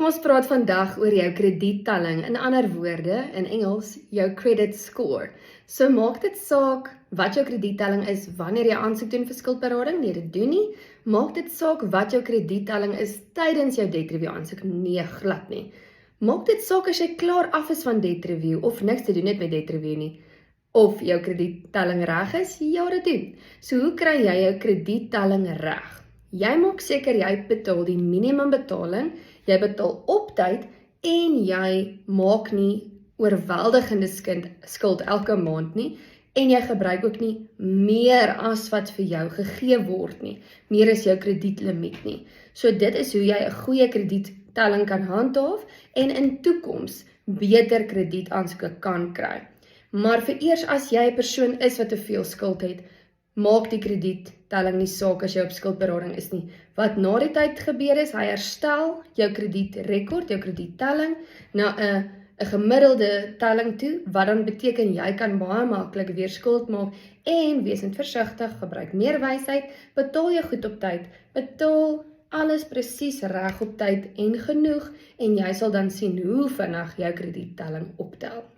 Kom ons praat vandag oor jou krediettelling, in ander woorde, in Engels, jou credit score. So maak dit saak wat jou krediettelling is wanneer jy aansoek doen vir skuldberading, nee dit doen nie. Maak dit saak wat jou krediettelling is tydens jou debt review aansoek, nee glad nie. Maak dit saak as jy klaar af is van debt review of niks te doen het met debt review nie. Of jou krediettelling reg is, ja dit doen. So hoe kry jy jou krediettelling reg? Jy maak seker jy betaal die minimumbetaling, jy betaal op tyd en jy maak nie oorweldigende skuld elke maand nie en jy gebruik ook nie meer as wat vir jou gegee word nie, meer as jou kredietlimiet nie. So dit is hoe jy 'n goeie krediettelling kan handhaaf en in toekoms beter kredietaansoeke kan kry. Maar vereers as jy 'n persoon is wat te veel skuld het, maak die krediettelling nie saak as jy op skuldberading is nie. Wat na die tyd gebeur is, hy herstel jou kredietrekord, jou krediettelling, na 'n gemiddelde telling toe, wat dan beteken jy kan baie maklik weer skuld maak en wees net versigtig, gebruik meer wysheid, betaal jou goed op tyd, betaal alles presies reg op tyd en genoeg en jy sal dan sien hoe vinnig jou krediettelling optel.